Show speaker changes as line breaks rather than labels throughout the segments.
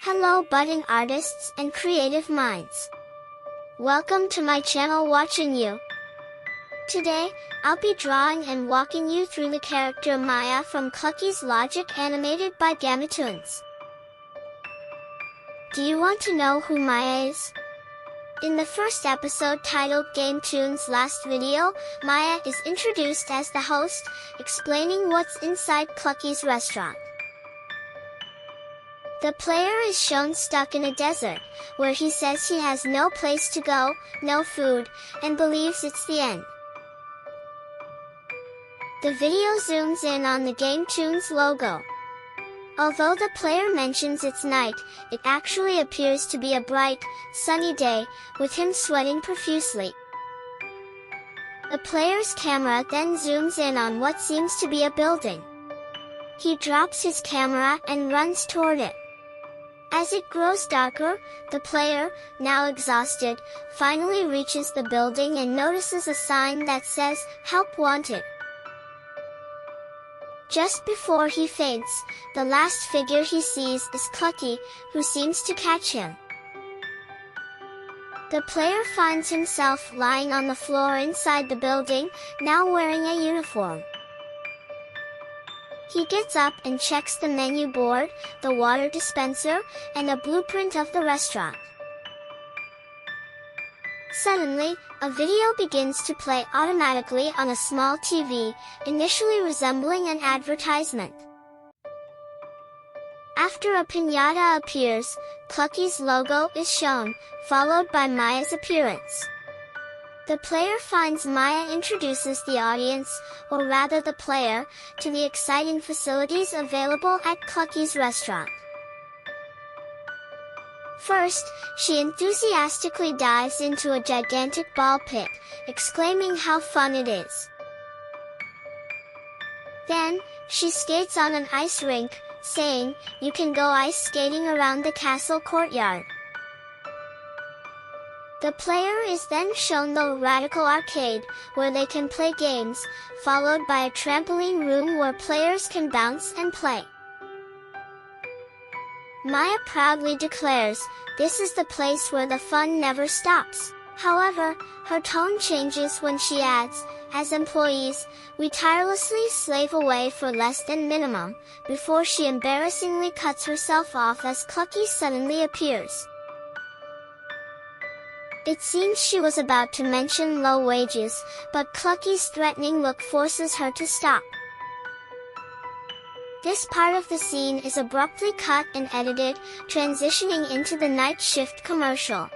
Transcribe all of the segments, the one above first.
Hello budding artists and creative minds. Welcome to my channel Watching You. Today, I'll be drawing and walking you through the character Maya from Clucky's Logic animated by Gamatoons. Do you want to know who Maya is? In the first episode titled Game Tunes last video, Maya is introduced as the host, explaining what's inside Clucky's restaurant. The player is shown stuck in a desert, where he says he has no place to go, no food, and believes it's the end. The video zooms in on the Game Tunes logo. Although the player mentions it's night, it actually appears to be a bright, sunny day, with him sweating profusely. The player's camera then zooms in on what seems to be a building. He drops his camera and runs toward it. As it grows darker, the player, now exhausted, finally reaches the building and notices a sign that says, "Help Wanted." Just before he faints, the last figure he sees is Clucky, who seems to catch him. The player finds himself lying on the floor inside the building, now wearing a uniform. He gets up and checks the menu board, the water dispenser, and a blueprint of the restaurant. Suddenly, a video begins to play automatically on a small TV, initially resembling an advertisement. After a piñata appears, Clucky's logo is shown, followed by Maya's appearance. The player finds Maya introduces the audience, or rather the player, to the exciting facilities available at Clucky's restaurant. First, she enthusiastically dives into a gigantic ball pit, exclaiming how fun it is. Then, she skates on an ice rink, saying, "You can go ice skating around the castle courtyard." The player is then shown the Radical Arcade, where they can play games, followed by a trampoline room where players can bounce and play. Maya proudly declares, "This is the place where the fun never stops." However, her tone changes when she adds, "As employees, we tirelessly slave away for less than minimum," before she embarrassingly cuts herself off as Clucky suddenly appears. It seems she was about to mention low wages, but Clucky's threatening look forces her to stop. This part of the scene is abruptly cut and edited, transitioning into the night shift commercial.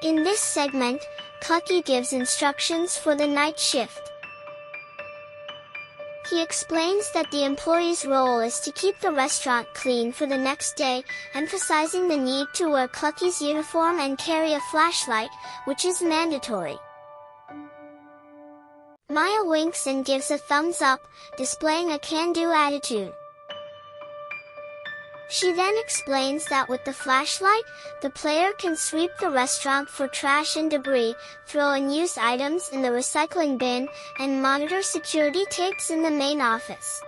In this segment, Clucky gives instructions for the night shift. He explains that the employee's role is to keep the restaurant clean for the next day, emphasizing the need to wear Clucky's uniform and carry a flashlight, which is mandatory. Maya winks and gives a thumbs up, displaying a can-do attitude. She then explains that with the flashlight, the player can sweep the restaurant for trash and debris, throw unused items in the recycling bin, and monitor security tapes in the main office.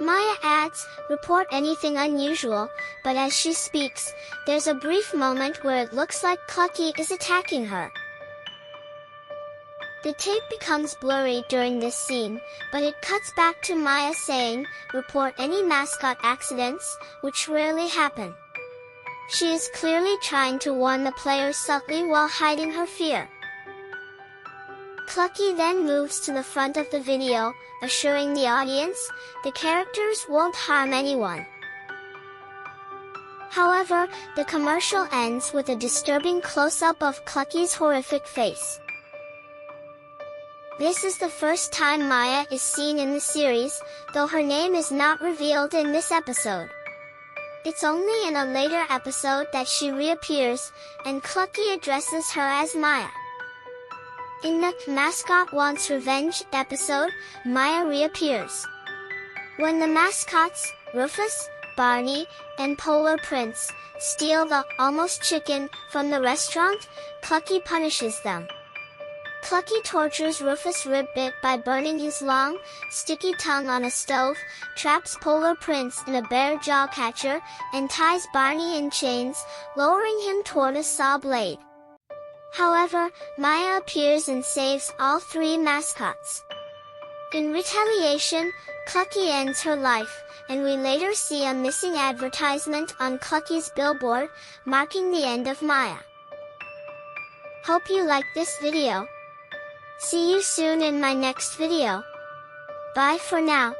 Maya adds, "Report anything unusual," but as she speaks, there's a brief moment where it looks like Clucky is attacking her. The tape becomes blurry during this scene, but it cuts back to Maya saying, "Report any mascot accidents," which rarely happen. She is clearly trying to warn the player subtly while hiding her fear. Clucky then moves to the front of the video, assuring the audience, the characters won't harm anyone. However, the commercial ends with a disturbing close-up of Clucky's horrific face. This is the first time Maya is seen in the series, though her name is not revealed in this episode. It's only in a later episode that she reappears, and Clucky addresses her as Maya. In the Mascot Wants Revenge episode, Maya reappears. When the mascots, Rufus, Barney, and Polar Prince, steal the almost chicken from the restaurant, Clucky punishes them. Clucky tortures Rufus Ribbit by burning his long, sticky tongue on a stove, traps Polar Prince in a bear jaw catcher, and ties Barney in chains, lowering him toward a saw blade. However, Maya appears and saves all three mascots. In retaliation, Clucky ends her life, and we later see a missing advertisement on Clucky's billboard, marking the end of Maya. Hope you liked this video. See you soon in my next video. Bye for now.